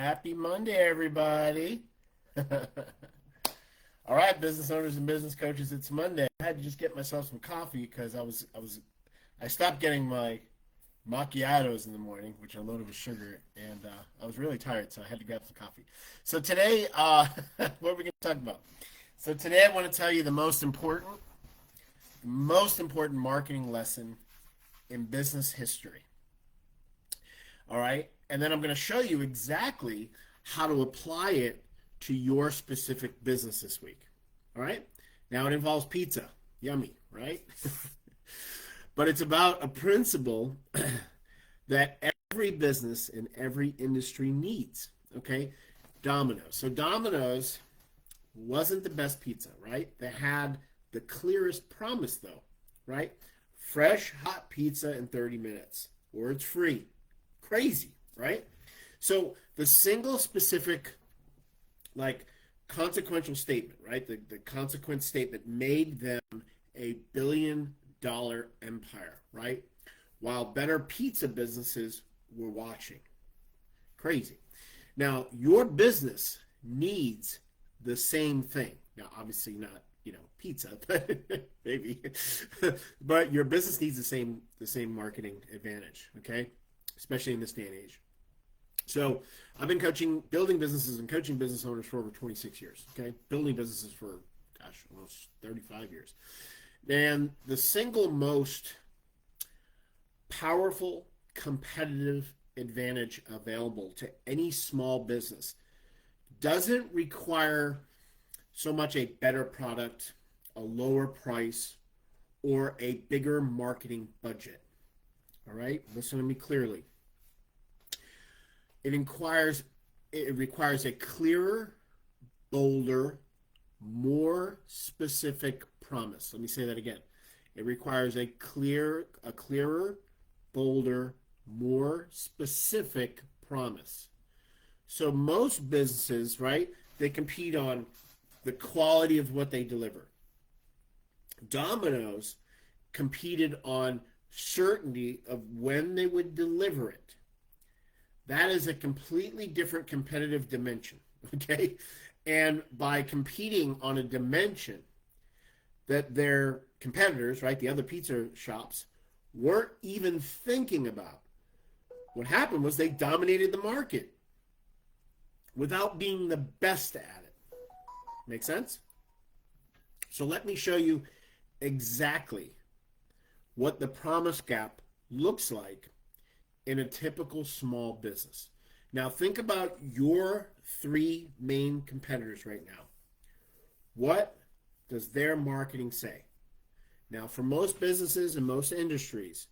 Happy Monday, everybody. All right, business owners and business coaches, it's Monday. I had to just get myself some coffee because I stopped getting my macchiatos in the morning, which are loaded with sugar, and I was really tired, so I had to grab some coffee. So today, what are we going to talk about? So today I want to tell you the most important marketing lesson in business history. All right. And then I'm going to show you exactly how to apply it to your specific business this week. All right. Now it involves pizza. Yummy, right? But it's about a principle that every business in every industry needs. Okay. Domino. So Domino's wasn't the best pizza, right? They had the clearest promise, though, right? Fresh, hot pizza in 30 minutes, or it's free. Crazy, right? So the single specific, like, consequential statement, right? The consequence statement made them a $1 billion empire, right? While better pizza businesses were watching. Crazy. Now, your business needs the same thing. Now, obviously not, pizza, but maybe. But your business needs the same marketing advantage, okay? Especially in this day and age. So I've been building businesses and coaching business owners for over 26 years, okay? Building businesses for, almost 35 years. And the single most powerful competitive advantage available to any small business doesn't require so much a better product, a lower price, or a bigger marketing budget. All right, listen to me clearly. It requires a clearer, bolder, more specific promise. Let me say that again. It requires a clearer, bolder, more specific promise. So most businesses, right, they compete on the quality of what they deliver. Domino's competed on certainty of when they would deliver it. That is a completely different competitive dimension, okay? And by competing on a dimension that their competitors, right, the other pizza shops, weren't even thinking about, what happened was they dominated the market without being the best at it. Make sense? So let me show you exactly what the promise gap looks like in a typical small business. Now think about your three main competitors right now. What does their marketing say? Now for most businesses and most industries,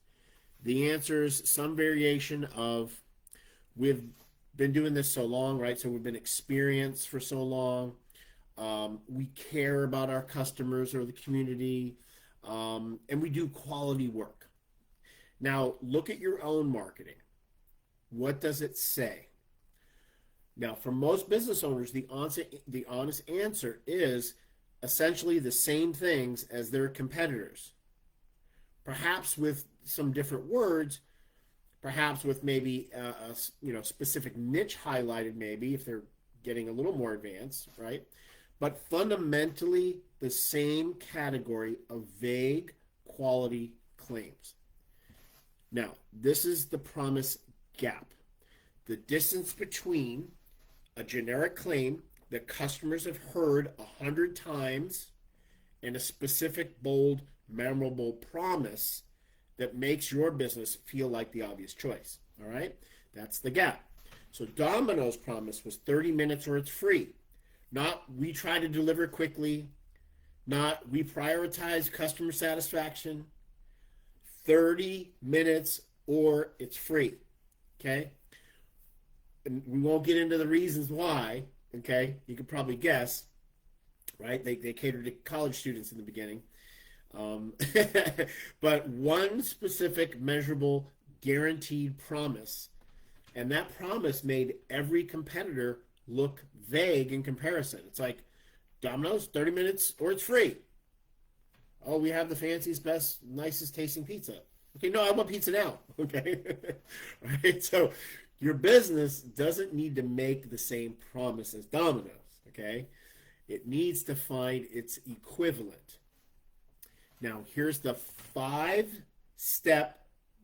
the answer is some variation of, we've been doing this so long, right? So we've been experienced for so long. We care about our customers or the community, and we do quality work. Now, look at your own marketing. What does it say? Now, for most business owners, the honest answer is essentially the same things as their competitors. Perhaps with some different words, perhaps with maybe a specific niche highlighted, maybe if they're getting a little more advanced, right? But fundamentally the same category of vague quality claims. Now, this is the promise gap. The distance between a generic claim that customers have heard 100 times and a specific, bold, memorable promise that makes your business feel like the obvious choice. All right? That's the gap. So Domino's promise was 30 minutes or it's free. Not we try to deliver quickly, not we prioritize customer satisfaction. 30 minutes or it's free. Okay? And we won't get into the reasons why, okay? You could probably guess, right? They catered to college students in the beginning. But one specific, measurable, guaranteed promise, and that promise made every competitor look vague in comparison. It's like, Domino's, 30 minutes or it's free. Oh, we have the fanciest, best, nicest tasting pizza. Okay, no, I want pizza now. Okay, right? So Your business doesn't need to make the same promise as Domino's, okay? It needs to find its equivalent. Now, here's the 5-step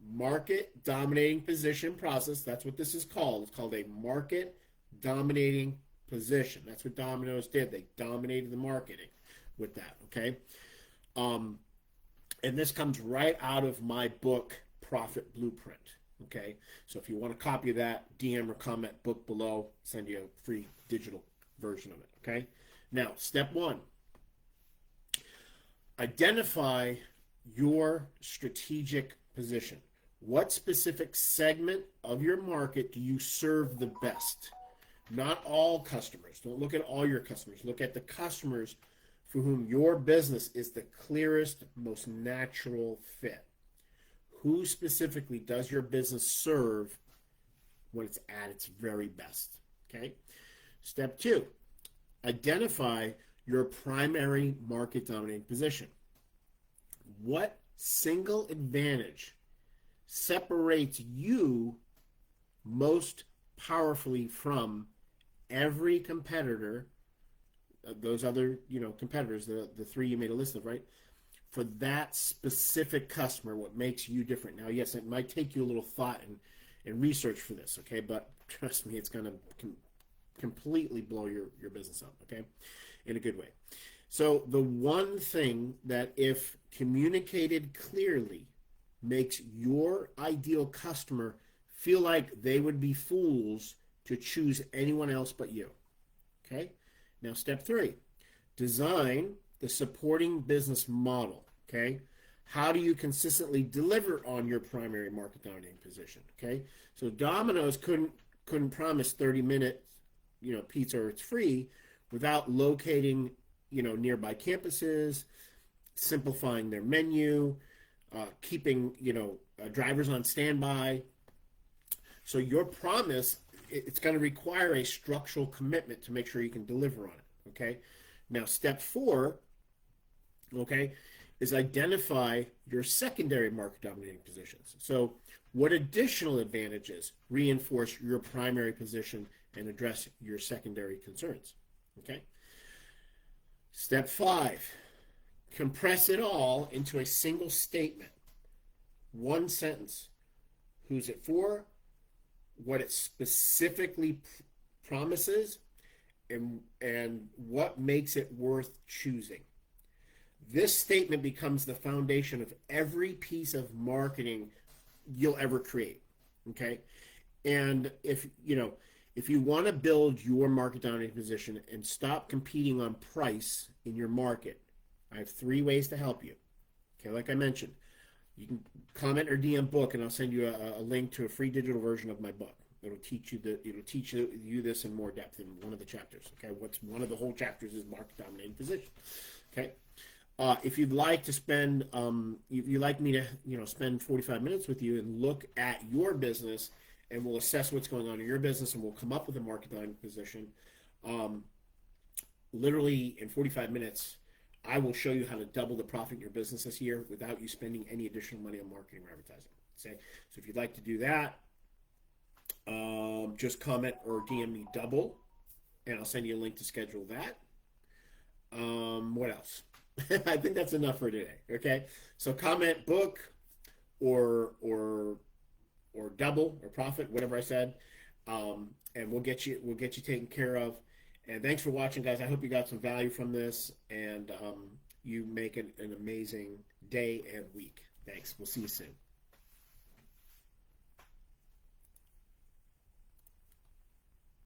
market dominating position process. That's what this is called. It's called a market dominating position. That's what Domino's did. They dominated the marketing with that, okay? And this comes right out of my book, Profit Blueprint, okay? So if you want a copy of that, DM or comment book below, send you a free digital version of it, okay? Now, step 1, identify your strategic position. What specific segment of your market do you serve the best? Not all customers. Don't look at all your customers. Look at the customers for whom your business is the clearest, most natural fit. Who specifically does your business serve when it's at its very best? Okay. Step 2, identify your primary market dominating position. What single advantage separates you most powerfully from every competitor, those other competitors, the 3 you made a list of, right? For that specific customer, what makes you different. Now, yes, it might take you a little thought and research for this, okay? But trust me, it's going to completely blow your business up, okay? In a good way. So the one thing that, if communicated clearly, makes your ideal customer feel like they would be fools to choose anyone else but you, okay? Now, step 3, design the supporting business model, okay? How do you consistently deliver on your primary market dominating position, okay? So Domino's couldn't promise 30-minute, pizza or it's free without locating, nearby campuses, simplifying their menu, keeping, drivers on standby. So your promise, it's going to require a structural commitment to make sure you can deliver on it, okay? Now, step 4, okay, is identify your secondary market dominating positions. So what additional advantages reinforce your primary position and address your secondary concerns, okay? Step 5, compress it all into a single statement. One sentence. Who's it for? What it specifically promises, and what makes it worth choosing. This statement becomes the foundation of every piece of marketing you'll ever create, okay? And if you want to build your market dominating position and stop competing on price in your market, I have 3 ways to help you, okay? Like I mentioned, you can comment or DM book, and I'll send you a link to a free digital version of my book. It'll teach you this in more depth in one of the chapters. Okay, one of the whole chapters is market dominating position. Okay, if you'd like to spend, you'd like me to spend 45 minutes with you and look at your business, and we'll assess what's going on in your business, and we'll come up with a market dominating position. Literally in 45 minutes. I will show you how to double the profit in your business this year without you spending any additional money on marketing or advertising. Okay? So if you'd like to do that, just comment or DM me double, and I'll send you a link to schedule that. What else? I think that's enough for today. Okay? So comment book or double or profit, whatever I said, and we'll get you taken care of. And thanks for watching, guys. I hope you got some value from this, and you make an amazing day and week. Thanks. We'll see you soon.